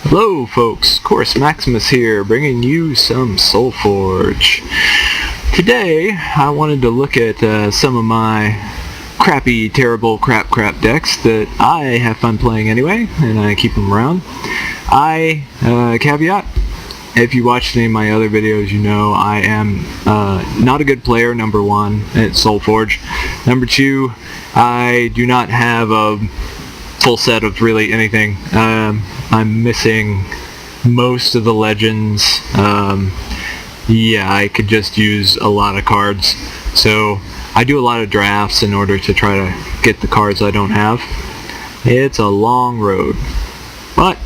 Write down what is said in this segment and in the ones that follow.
Hello folks, Course Maximus here, bringing you some Solforge. Today, I wanted to look at some of my crappy, terrible, crap decks that I have fun playing anyway, and I keep them around. Caveat, if you watched any of my other videos, you know I am not a good player, number one, at Solforge. Number two, I do not have a full set of really anything. I'm missing most of the legends. Yeah, I could just use a lot of cards. So I do a lot of drafts in order to try to get the cards I don't have. It's a long road. But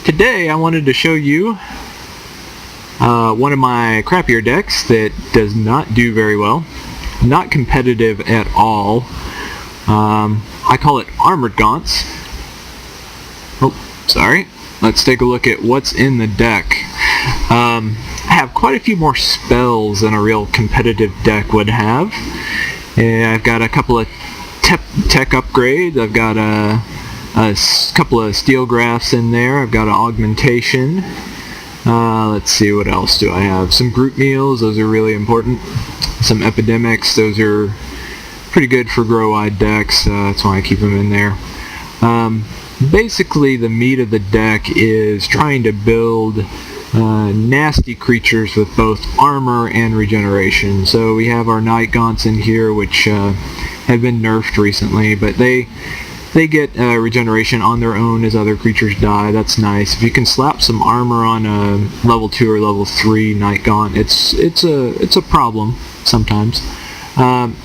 today I wanted to show you one of my crappier decks that does not do very well. Not competitive at all. I call it Armored Gaunts. Oh, sorry. Let's take a look at what's in the deck. I have quite a few more spells than a real competitive deck would have. I've got a couple of tech upgrades. I've got a couple of steel graphs in there. I've got an augmentation. Let's see, what else do I have? Some group meals, those are really important. Some epidemics, those are pretty good for grow-wide decks, that's why I keep them in there. Basically, the meat of the deck is trying to build nasty creatures with both armor and regeneration. So we have our Night Gaunts in here, which have been nerfed recently, but they get regeneration on their own as other creatures die. That's nice. If you can slap some armor on a level 2 or level 3 Night Gaunt, it's a problem sometimes.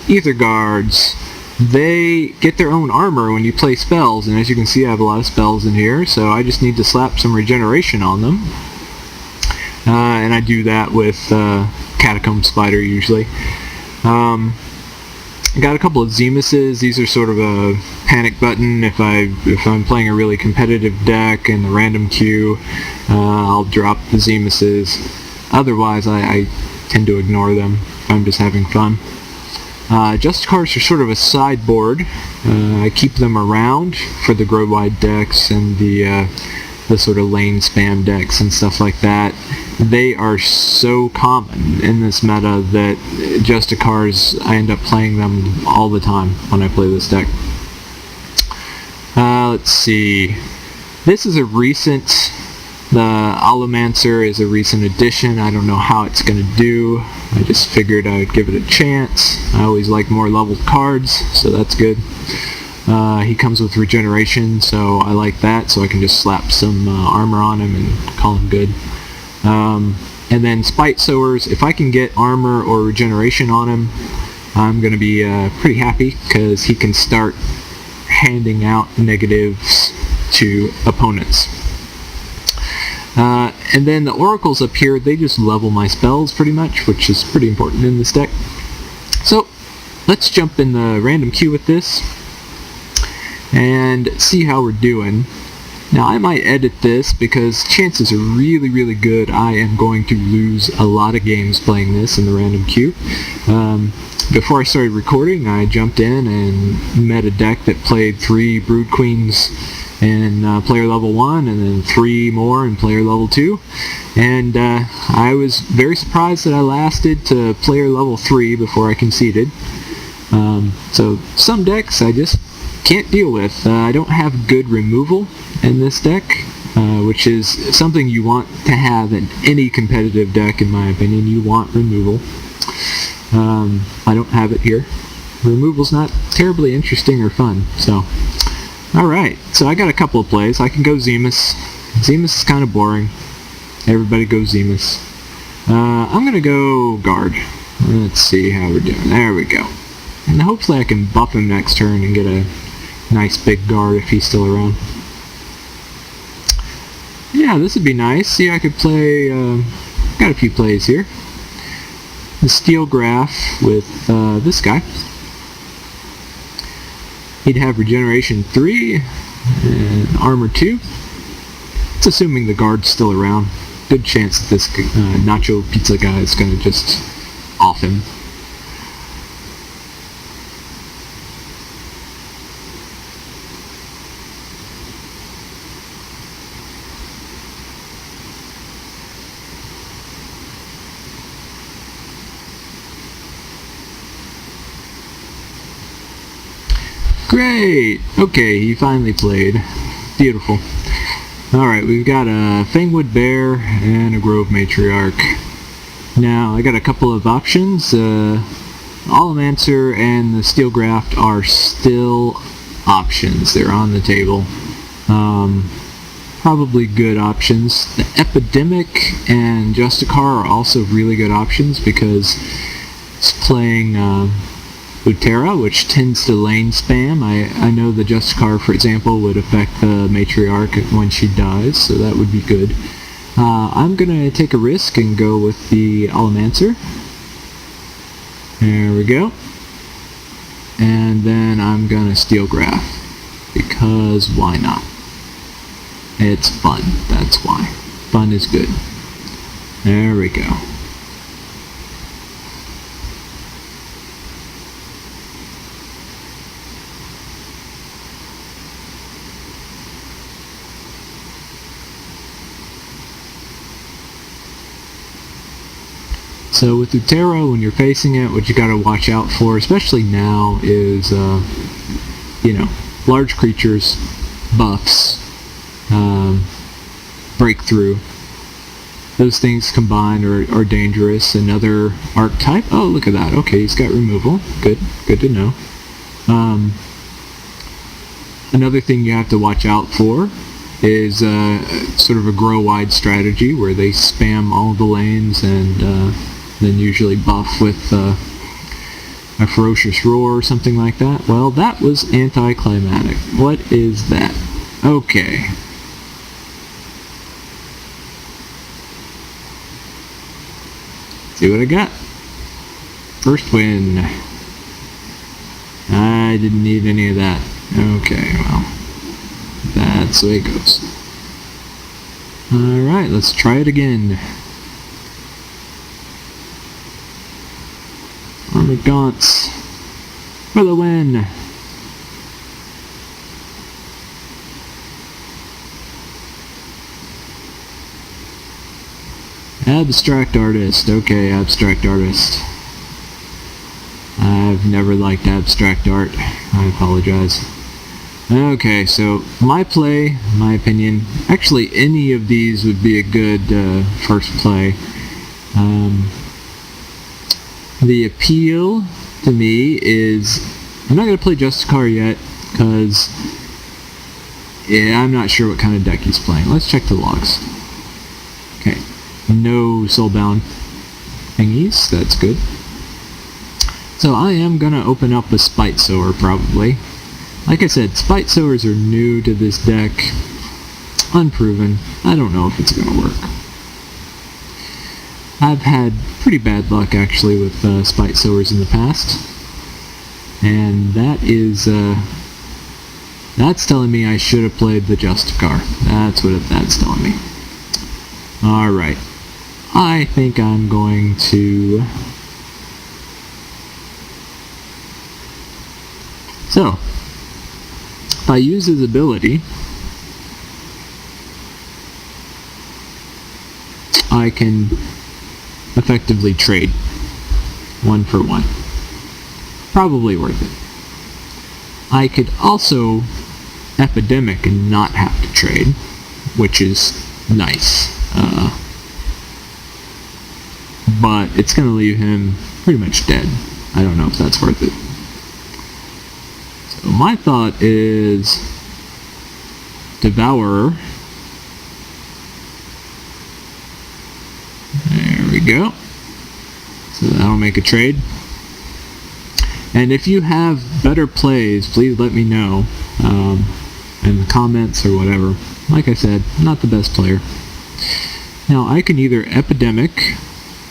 Ether Guards, they get their own armor when you play spells, and as you can see I have a lot of spells in here, so I just need to slap some regeneration on them. And I do that with Catacomb Spider usually. I got a couple of Zemuses. These are sort of a panic button. If I'm playing a really competitive deck in the random queue, I'll drop the Zemuses. Otherwise I tend to ignore them if I'm just having fun. Just cards are sort of a sideboard. I keep them around for the grow-wide decks and the sort of lane spam decks and stuff like that. They are so common in this meta that just cards, I end up playing them all the time when I play this deck. Let's see. This is a recent. The Allomancer is a recent addition. I don't know how it's going to do. I just figured I would give it a chance. I always like more leveled cards, so that's good. He comes with regeneration, so I like that, so I can just slap some armor on him and call him good. And then Spite Sowers, if I can get armor or regeneration on him, I'm going to be pretty happy, because he can start handing out negatives to opponents. And then the oracles up here, they just level my spells pretty much, which is pretty important in this deck. So let's jump in the random queue with this and see how we're doing. Now I might edit this because chances are really good I am going to lose a lot of games playing this in the random queue. Before I started recording, I jumped in and met a deck that played 3 Brood Queens in player level 1 and then 3 more in player level 2, and I was very surprised that I lasted to player level 3 before I conceded. So some decks I just can't deal with. I don't have good removal in this deck, which is something you want to have in any competitive deck, in my opinion. You want removal. I don't have it here. Removal's not terribly interesting or fun, so alright, so I got a couple of plays. I can go Zemus. Zemus is kind of boring. Everybody goes Zemus. I'm going to go Guard. Let's see how we're doing. There we go. And hopefully I can buff him next turn and get a nice big Guard if he's still around. Yeah, this would be nice. See, I could play, got a few plays here. The Steel Graph with this guy. He'd have regeneration 3 and armor 2. It's assuming the Guard's still around. Good chance that this Nacho Pizza guy is going to just off him. Great! Okay, he finally played. Beautiful. Alright, we've got a Fangwood Bear and a Grove Matriarch. Now, I got a couple of options. Allomancer and the Steel Graft are still options. They're on the table. Probably good options. The Epidemic and Justicar are also really good options because it's playing Utera, which tends to lane spam. I know the Justicar, for example, would affect the Matriarch when she dies, so that would be good. I'm going to take a risk and go with the Allomancer. There we go. And then I'm going to Steel Graft, because why not? It's fun, that's why. Fun is good. There we go. So with Utera, when you're facing it, what you gotta watch out for, especially now, is, large creatures, buffs, breakthrough. Those things combined are dangerous. Another archetype, oh look at that, okay, he's got removal, good to know. Another thing you have to watch out for is sort of a grow-wide strategy where they spam all the lanes and then usually buff with a ferocious roar or something like that. Well, that was anticlimactic. What is that? Okay. See what I got. First win. I didn't need any of that. Okay, well, that's the way it goes. Alright, let's try it again. Armored Gaunts for the win. Abstract Artist. Okay, Abstract Artist. I've never liked abstract art. I apologize. Okay, so my play, my opinion, actually any of these would be a good first play. The appeal to me is, I'm not going to play Justicar yet, because I'm not sure what kind of deck he's playing. Let's check the logs. Okay, no soulbound thingies, that's good. So I am going to open up a Spite Sower, probably. Like I said, Spite Sowers are new to this deck, unproven. I don't know if it's going to work. I've had pretty bad luck, actually, with Spite Sowers in the past. And that is, that's telling me I should have played the Justicar. That's what that's telling me. Alright. I think I'm going to... So, if I use his ability, I can effectively trade 1 for 1. Probably worth it. I could also Epidemic and not have to trade, which is nice. But it's going to leave him pretty much dead. I don't know if that's worth it. So my thought is Devourer. There we go. So that'll make a trade. And if you have better plays, please let me know in the comments or whatever. Like I said, not the best player. Now I can either Epidemic,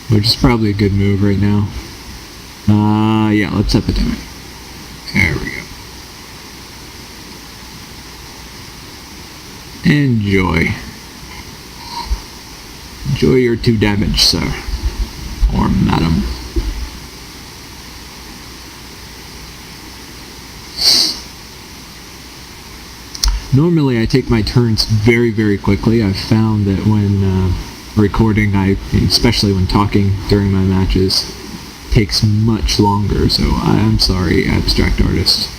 which is probably a good move right now. Yeah, let's Epidemic. There we go. Enjoy. Enjoy your 2 damage, sir. Or madam. Normally I take my turns very, very quickly. I've found that when recording, especially when talking during my matches, takes much longer, so I'm sorry, Abstract Artist.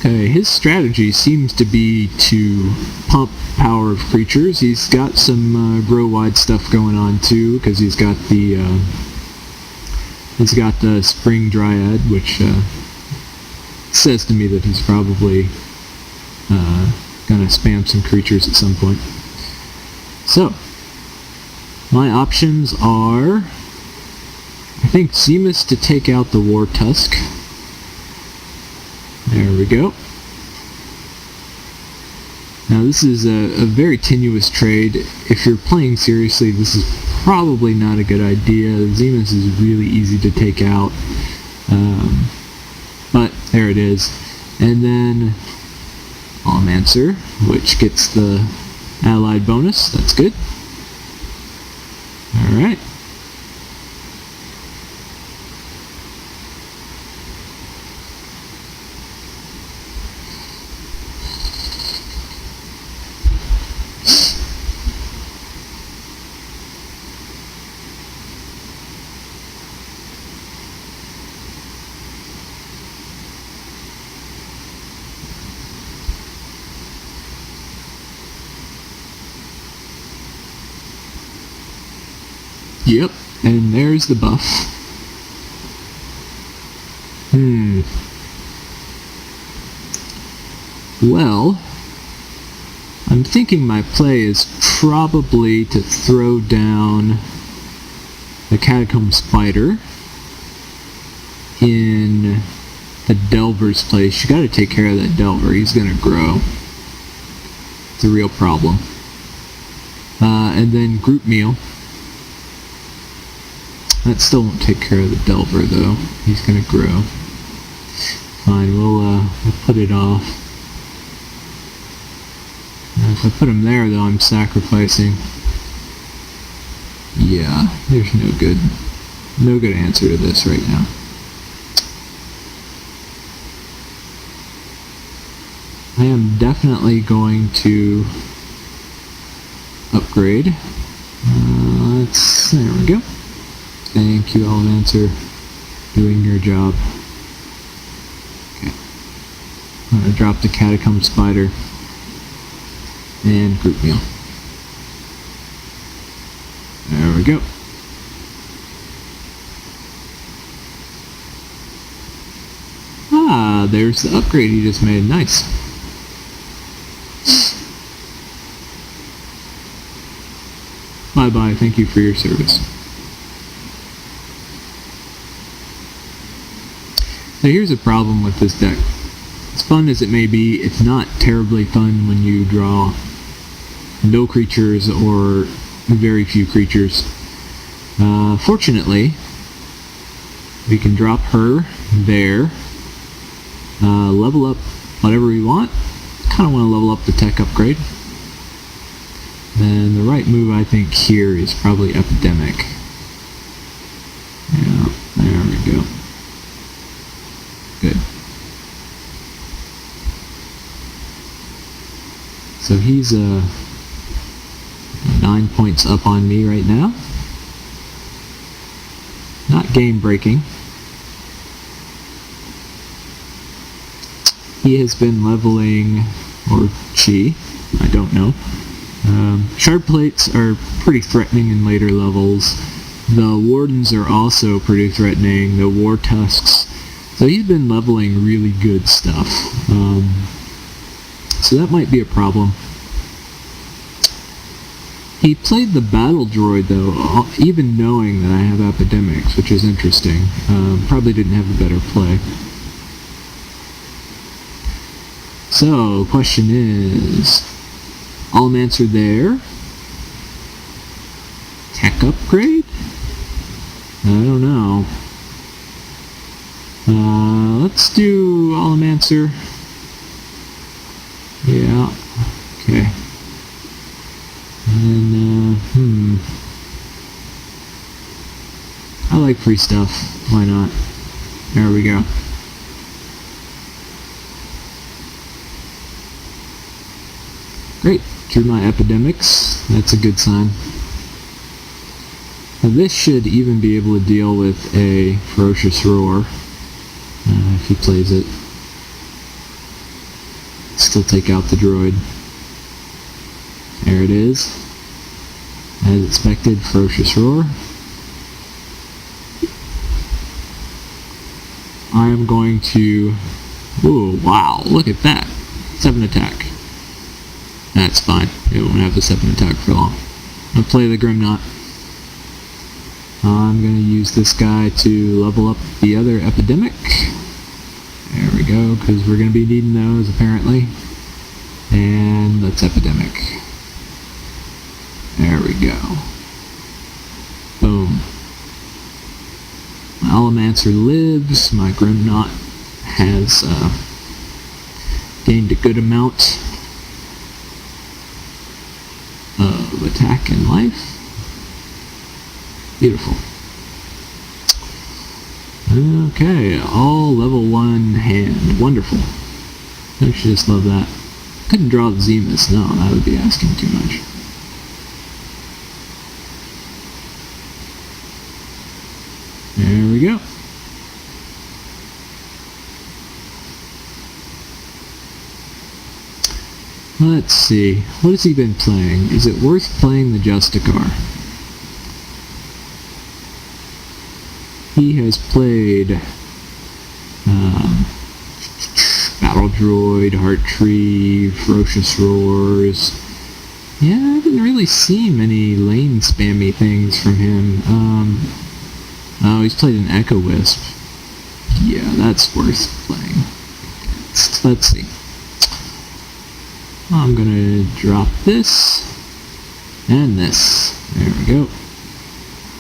Okay, his strategy seems to be to pump power of creatures. He's got some grow-wide stuff going on too, because he's got the Spring Dryad, which says to me that he's probably gonna spam some creatures at some point. So, my options are, I think, Zemus to take out the War Tusk. There we go. Now this is a very tenuous trade. If you're playing seriously, this is probably not a good idea. Zemus is really easy to take out. But there it is. And then Almancer, which gets the allied bonus. That's good. Alright. Yep, and there's the buff. Well, I'm thinking my play is probably to throw down the Catacomb Spider in the Delver's place. You gotta take care of that Delver, he's gonna grow. It's a real problem. And then Group Meal. That still won't take care of the Delver, though. He's gonna grow. Fine, we'll put it off. If I put him there, though, I'm sacrificing. Yeah, there's no good answer to this right now. I am definitely going to upgrade. There we go. Thank you, Almancer. Doing your job. Okay. I'm going to drop the Catacomb Spider and Group Meal. There we go. Ah, there's the upgrade he just made. Nice. Bye-bye. Thank you for your service. So here's a problem with this deck. As fun as it may be, it's not terribly fun when you draw no creatures or very few creatures. Fortunately, we can drop her there, level up whatever we want. Kind of want to level up the tech upgrade. Then the right move, I think, here is probably Epidemic. Yeah, there we go. Good. So he's 9 points up on me right now. Not game breaking. He has been leveling, or she, I don't know. Shard plates are pretty threatening in later levels. The wardens are also pretty threatening. The war tusks. So he's been leveling really good stuff. So that might be a problem. He played the battle droid though, even knowing that I have epidemics, which is interesting. Probably didn't have a better play. So, question is, Almancer there? Tech upgrade? I don't know. Let's do Almancer. Yeah, okay. And I like free stuff. Why not? There we go. Great. Drew my epidemics. That's a good sign. Now this should even be able to deal with a Ferocious Roar if he plays it. Still take out the droid. There it is. As expected, Ferocious Roar. I am going to... Ooh, wow, look at that. 7 attack. That's fine. It won't have the 7 attack for long. I'll play the Grimknot. I'm going to use this guy to level up the other Epidemic. There we go, because we're going to be needing those, apparently. And let's Epidemic. There we go. Boom. My Allomancer lives. My Grimknot has gained a good amount of attack and life. Beautiful. Okay, all level 1 hand. Wonderful. Don't you just love that? Couldn't draw the Zemus. No, that would be asking too much. There we go. Let's see. What has he been playing? Is it worth playing the Justicar? He has played Battle Droid, Heart Tree, Ferocious Roars. Yeah, I haven't really seen many lane spammy things from him. Oh, he's played an Echo Wisp. Yeah, that's worth playing. Let's see. I'm gonna drop this and this. There we go.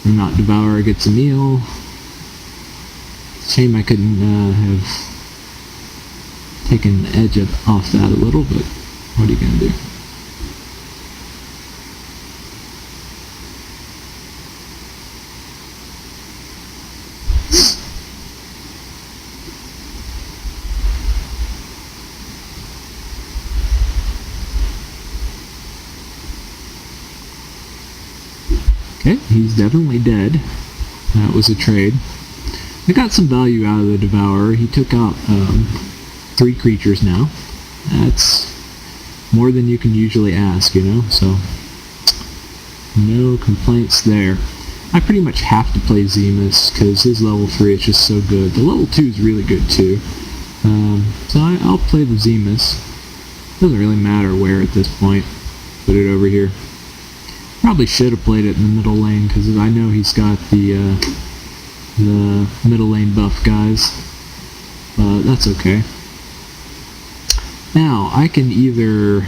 Not Devourer gets a meal. Shame I couldn't have taken the edge off that a little, but what are you gonna do? Okay, he's definitely dead. That was a trade. I got some value out of the Devourer. He took out 3 creatures now. That's more than you can usually ask, you know, so no complaints there. I pretty much have to play Zemus because his level 3 is just so good. The level 2 is really good too. So I'll play the Zemus. Doesn't really matter where at this point. Put it over here. Probably should have played it in the middle lane because I know he's got the middle lane buff guys, but that's okay. Now I can either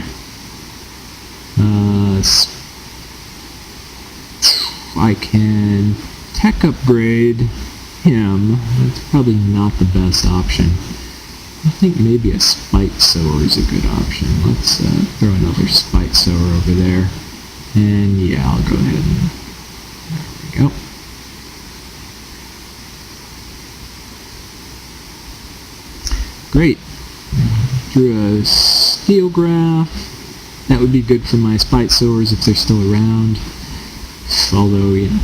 I can tech upgrade him. That's probably not the best option. I think maybe a Spite Sower is a good option. Let's throw another Spite Sower over there. And yeah, I'll go ahead and... There we go. Great. Drew a Steelgraph. That would be good for my Spite Sowers if they're still around. Although, you know,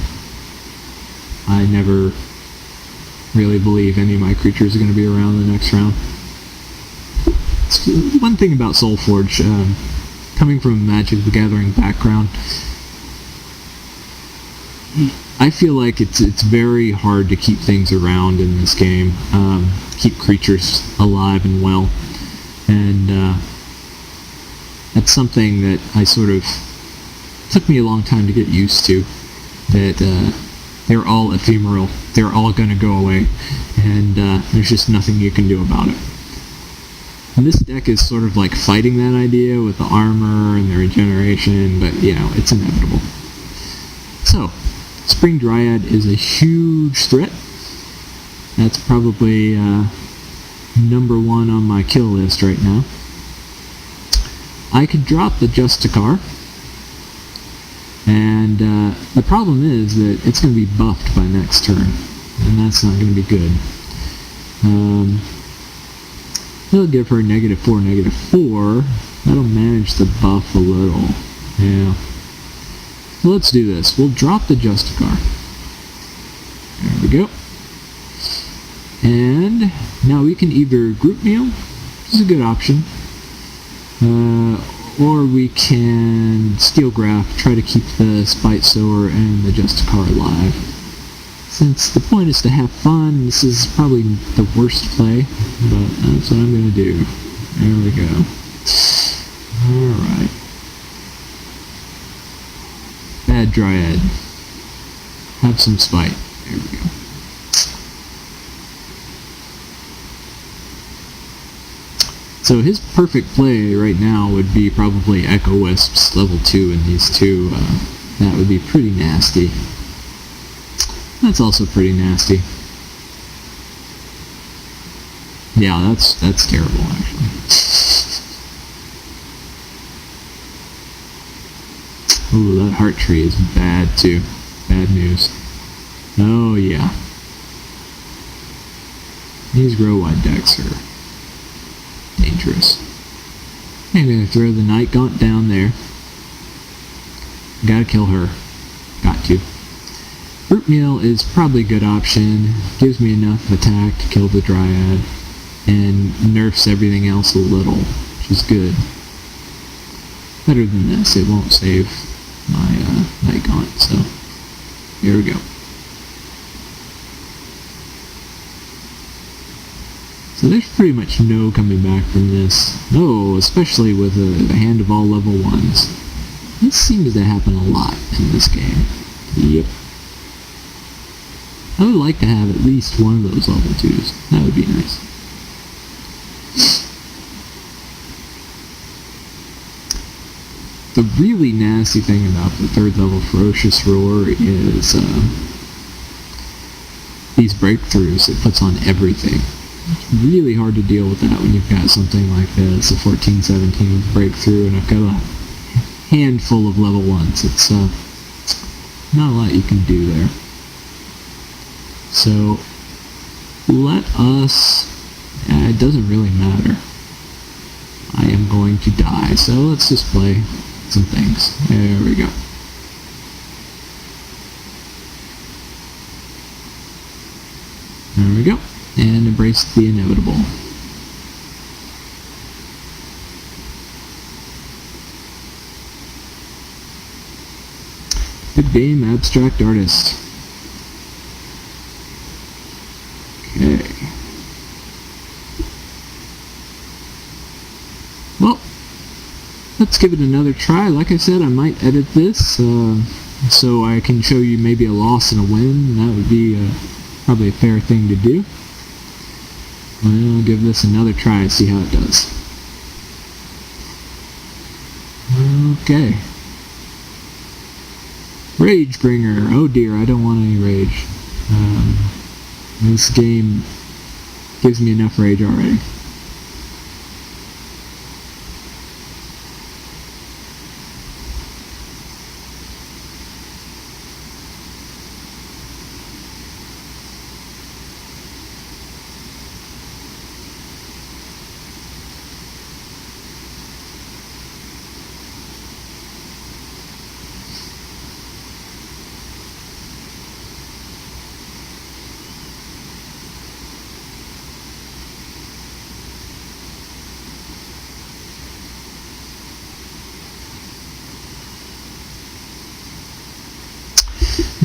I never really believe any of my creatures are going to be around the next round. It's one thing about Solforge, coming from a Magic the Gathering background, I feel like it's very hard to keep things around in this game, keep creatures alive and well, and that's something that I sort of took me a long time to get used to, that they're all ephemeral, they're all going to go away, and there's just nothing you can do about it. And this deck is sort of like fighting that idea with the armor and the regeneration, but, you know, it's inevitable. So, Spring Dryad is a huge threat. That's probably number 1 on my kill list right now. I could drop the Justicar, and the problem is that it's going to be buffed by next turn, and that's not going to be good. It'll give her -4, -4. That'll manage the buff a little. Yeah. So let's do this. We'll drop the Justicar. There we go. And now we can either group meal, which is a good option, Or we can Steel Graph, try to keep the Spite Sower and the Justicar alive. Since the point is to have fun, this is probably the worst play, but that's what I'm going to do. There we go. Alright. Bad Dryad. Have some Spite. There we go. So his perfect play right now would be probably Echo Wisps level 2 in these two. That would be pretty nasty. That's also pretty nasty. Yeah, that's terrible actually. Ooh, that Heart Tree is bad too. Bad news. Oh yeah. These grow-wide decks are dangerous. I'm gonna throw the Night Gaunt down there. Gotta kill her. Got to. Root Meal is probably a good option. Gives me enough attack to kill the Dryad. And nerfs everything else a little, which is good. Better than this. It won't save my Night Gaunt, so here we go. So there's pretty much no coming back from this. No, especially with a hand of all level 1s. This seems to happen a lot in this game. Yep. I would like to have at least one of those level 2s. That would be nice. The really nasty thing about the 3rd level Ferocious Roar is these breakthroughs it puts on everything. It's really hard to deal with that when you've got something like this, a 14-17 breakthrough, and I've got a handful of level 1s. It's not a lot you can do there. So, let us... it doesn't really matter. I am going to die, so let's just play some things. There we go. There we go. And embrace the inevitable. Good game, Abstract Artist. Okay. Well, let's give it another try. Like I said, I might edit this so I can show you maybe a loss and a win. That would be probably a fair thing to do. I'll give this another try and see how it does. Okay. Ragebringer. Oh dear, I don't want any rage. This game gives me enough rage already.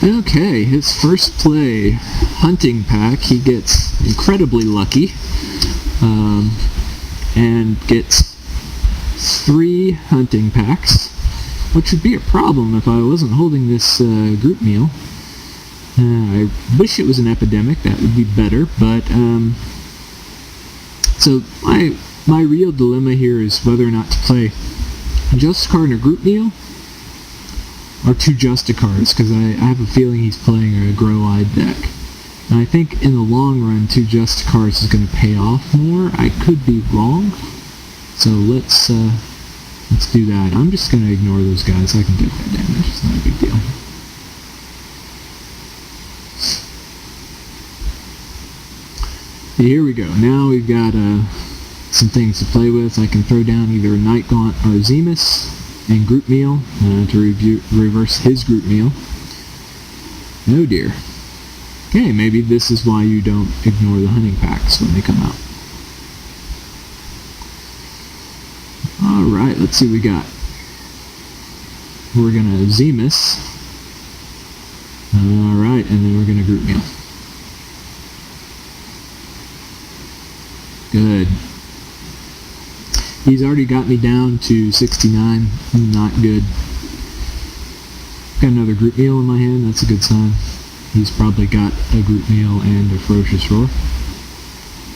Okay, his first play, Hunting Pack, he gets incredibly lucky, and gets 3 Hunting Packs, which would be a problem if I wasn't holding this group meal. I wish it was an Epidemic, that would be better, but, so my real dilemma here is whether or not to play a Justicar in a group meal, or 2 Justicars, because I have a feeling he's playing a Grow-Eyed deck. And I think in the long run, 2 Justicars is going to pay off more. I could be wrong, so let's do that. I'm just going to ignore those guys. I can get that damage. It's not a big deal. Here we go. Now we've got some things to play with. I can throw down either a Night Gaunt or a Zemus and Group Meal to reverse his Group Meal. Oh dear. Okay, maybe this is why you don't ignore the Hunting Packs when they come out. Alright, let's see what we got. We're gonna Zemus. Alright, and then we're gonna group meal. Good. He's already got me down to 69. Not good. Got another group meal in my hand. That's a good sign. He's probably got a group meal and a ferocious roar.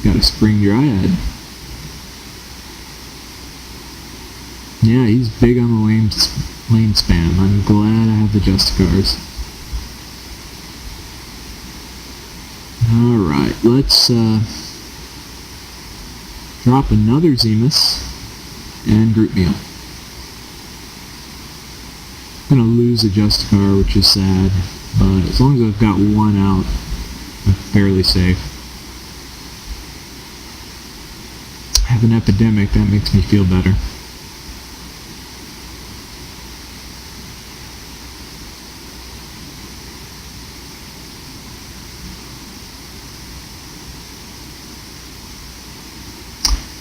Got a spring dryad. Yeah, he's big on the lane spam. I'm glad I have the Justicars. Alright, let's drop another Zemus and group meal. I'm gonna lose a Justicar, which is sad, but as long as I've got one out, I'm fairly safe. I have an epidemic, that makes me feel better.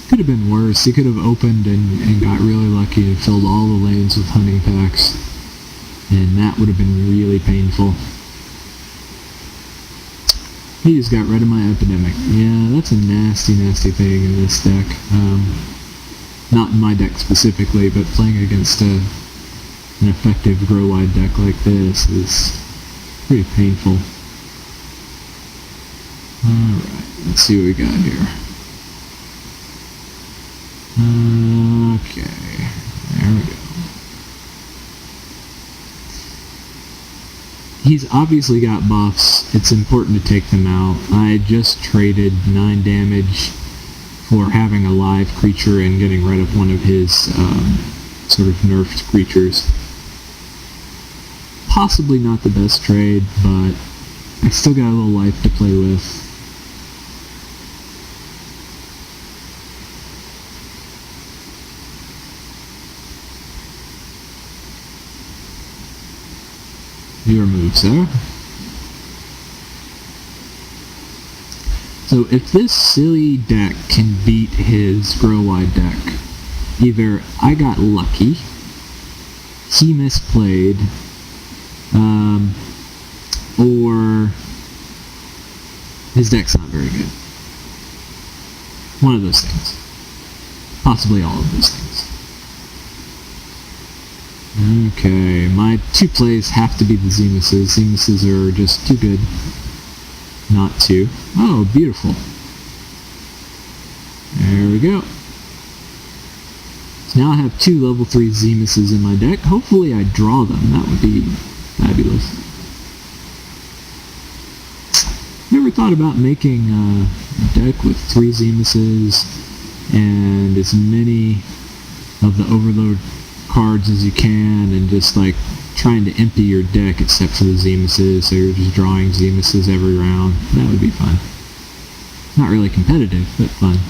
Could have been worse. He could have opened and got really lucky and filled all the lanes with hunting packs, and that would have been really painful. He just got rid of my epidemic. Yeah, that's a nasty, nasty thing in this deck. Not in my deck specifically, but playing against an effective grow-wide deck like this is pretty painful. Alright, let's see what we got here. Okay, there we go. He's obviously got buffs. It's important to take them out. I just traded 9 damage for having a live creature and getting rid of one of his sort of nerfed creatures. Possibly not the best trade, but I still got a little life to play with. Your move, sir. So if this silly deck can beat his grow-wide deck, either I got lucky, he misplayed, or his deck's not very good. One of those things. Possibly all of those things. Okay, my 2 plays have to be the Zemuses. Zemuses are just too good not to. Oh, beautiful. There we go. So now I have 2 level 3 Zemuses in my deck. Hopefully I draw them. That would be fabulous. Never thought about making a deck with 3 Zemuses and as many of the overload cards as you can, and just like trying to empty your deck except for the Zemuses, so you're just drawing Zemuses every round. That would be fun. Not really competitive, but fun.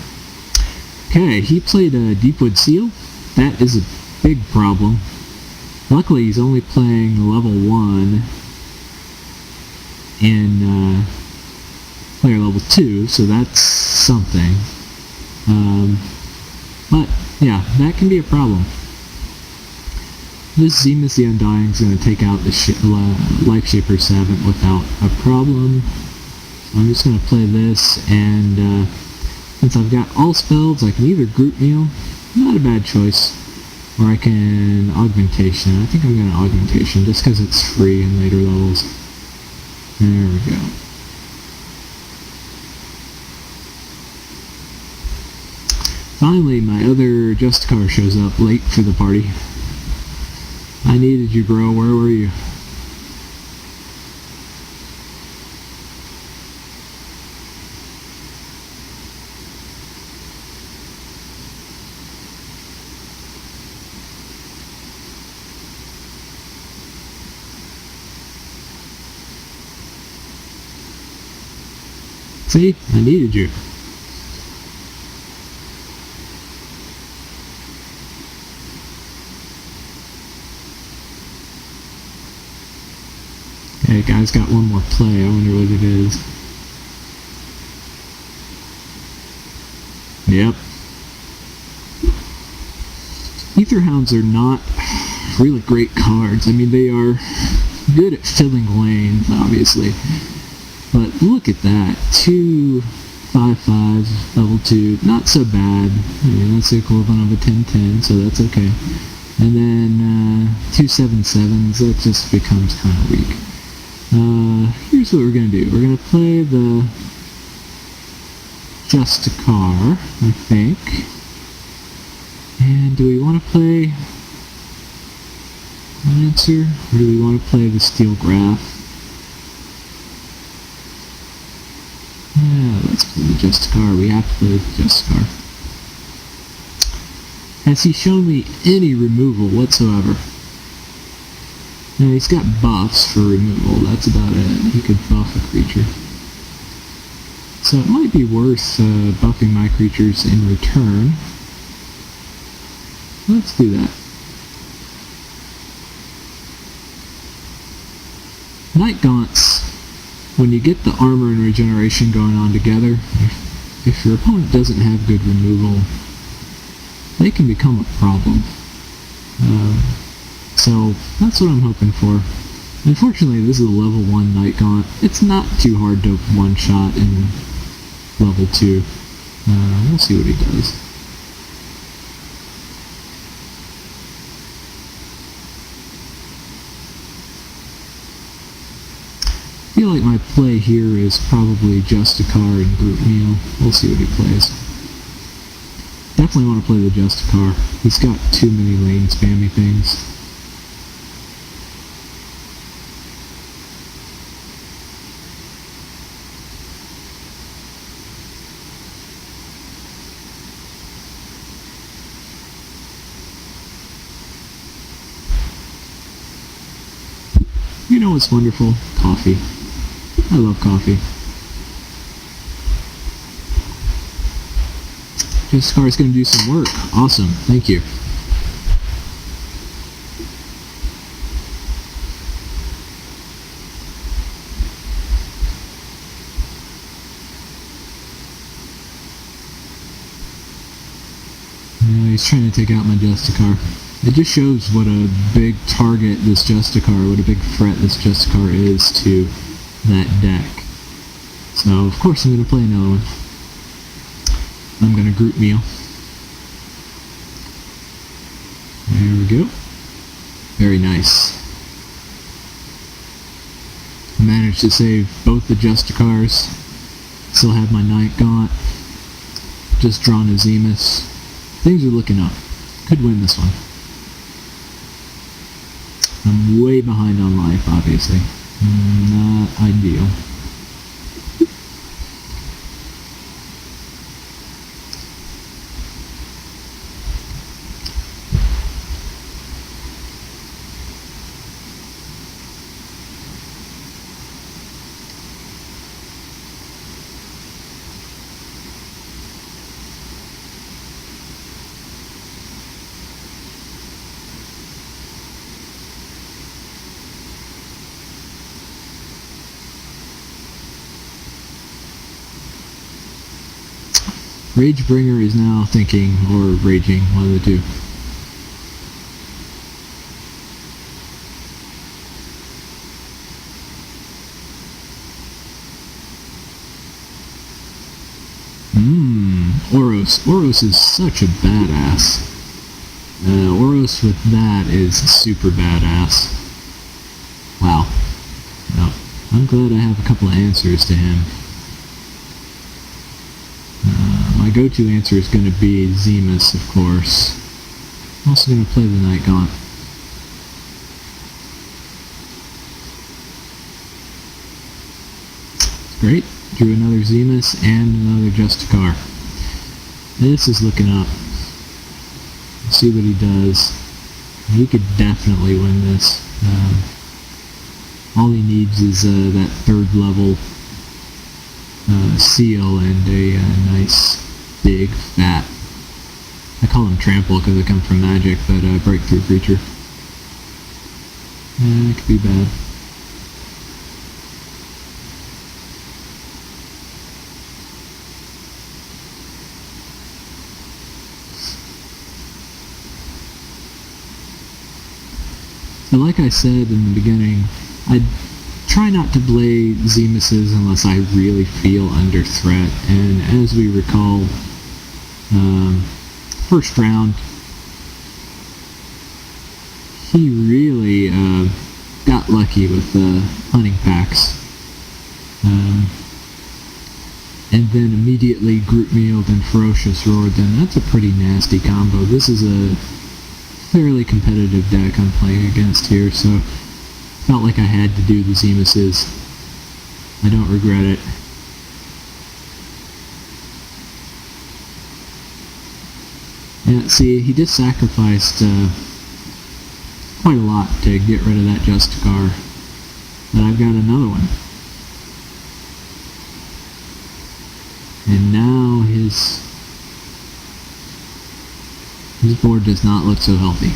Okay, he played a Deepwood Seal. That is a big problem. Luckily he's only playing level 1 in player level 2, so that's something. But yeah, that can be a problem. This Zemus the Undying is going to take out the Life Shaper Savant without a problem. So I'm just going to play this, and since I've got all spells, I can either Group Meal, not a bad choice, or I can Augmentation. I think I'm going to Augmentation, just because it's free in later levels. There we go. Finally, my other Justicar shows up late for the party. I needed you, bro. Where were you? See? I needed you. Okay, guy's got one more play. I wonder what it is. Yep. Etherhounds are not really great cards. I mean, they are good at filling lanes, obviously. But look at that. 2 5/5s, level 2. Not so bad. I mean, that's the equivalent of a 10/10, so that's okay. And then 2 7/7s, that just becomes kind of weak. Here's what we're going to do. We're going to play the Justicar, I think. And do we want to play Lancer, or do we want to play the Steel Graph? Yeah, let's play the Justicar. We have to play the Justicar. Has he shown me any removal whatsoever? Now, he's got buffs for removal. That's about it. He could buff a creature. So it might be worth buffing my creatures in return. Let's do that. Night Gaunts, when you get the armor and regeneration going on together, if your opponent doesn't have good removal, they can become a problem. So that's what I'm hoping for. Unfortunately, this is a level 1 Night Gaunt. It's not too hard to one-shot in level 2. We'll see what he does. I feel like my play here is probably Justicar and Group Meal. We'll see what he plays. Definitely want to play the Justicar. He's got too many lane spammy things. You know what's wonderful? Coffee. I love coffee. Justicar is going to do some work. Awesome. Thank you. He's trying to take out my Justicar. It just shows what a big target this Justicar, what a big threat this Justicar is to that deck. So, of course, I'm going to play another one. I'm going to Group Meal. There we go. Very nice. I managed to save both the Justicars. Still have my Night Gaunt. Just drawn a Zemus. Things are looking up. Could win this one. I'm way behind on life, obviously. Not ideal. Ragebringer is now thinking, or raging, one of the two. Oros. Oros is such a badass. Oros with that is super badass. Wow. Well, I'm glad I have a couple of answers to him. My go-to answer is going to be Zemus, of course. I'm also going to play the Night Gaunt. Great. Drew another Zemus and another Justicar. This is looking up. Let's see what he does. He could definitely win this. All he needs is that third level seal and a nice big fat, I call them trample because they come from magic, but breakthrough creature. It could be bad. But like I said in the beginning, I try not to play Zemuses unless I really feel under threat. And as we recall, first round, he really got lucky with the hunting packs. And then immediately group mealed and ferocious roared them. That's a pretty nasty combo. This is a fairly competitive deck I'm playing against here, so felt like I had to do the Zemuses. I don't regret it. Yeah, see, he just sacrificed quite a lot to get rid of that Justicar, but I've got another one. And now his board does not look so healthy.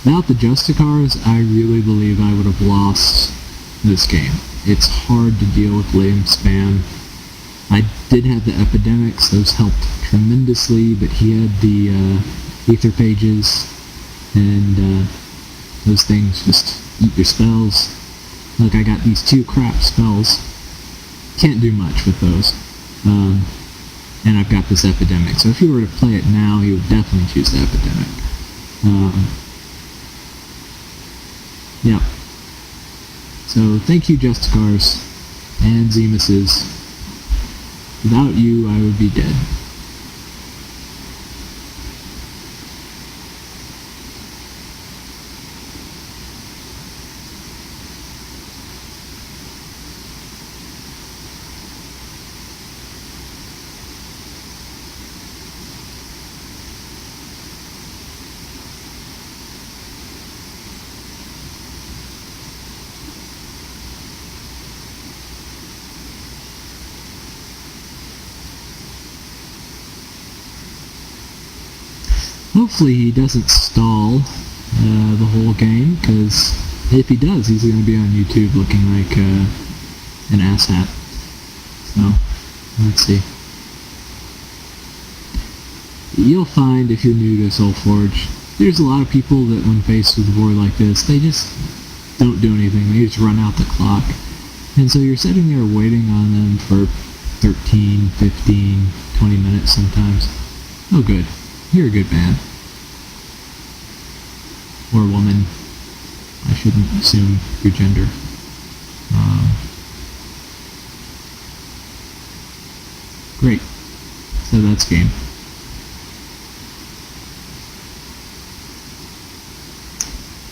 Without the Justicars, I really believe I would have lost this game. It's hard to deal with lame spam. I did have the epidemics, those helped tremendously, but he had the ether pages, and those things just eat your spells. Look, I got these 2 crap spells. Can't do much with those. And I've got this epidemic. So if he were to play it now, he would definitely choose the epidemic. Yeah. So thank you, Justicars and Zemuses. Without you, I would be dead. Hopefully he doesn't stall the whole game, because if he does, he's going to be on YouTube looking like an asshat. So, let's see. You'll find, if you're new to Solforge, there's a lot of people that when faced with a board like this, they just don't do anything. They just run out the clock. And so you're sitting there waiting on them for 13, 15, 20 minutes sometimes. Oh good. You're a good man. Or woman. I shouldn't assume your gender. Great. So that's game.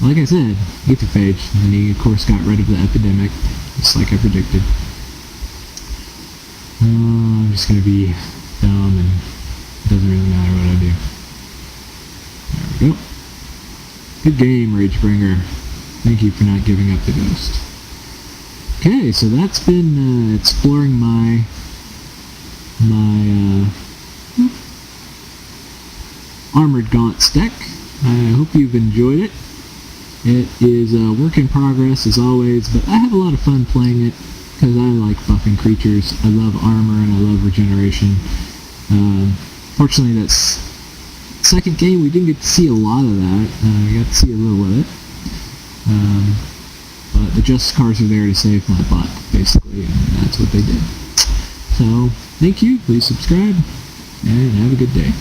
Like I said, ether page, and he of course got rid of the epidemic, just like I predicted. I'm just gonna be dumb, and it doesn't really matter what I do. There we go. Good game, Ragebringer. Thank you for not giving up the ghost. Okay, so that's been exploring my Armored Gaunts deck. I hope you've enjoyed it. It is a work in progress as always, but I have a lot of fun playing it because I like buffing creatures. I love armor and I love regeneration. Fortunately, that's second game we didn't get to see a lot of that. We got to see a little of it. But the Justicars are there to save my butt, basically, and that's what they did. So, thank you, please subscribe, and have a good day.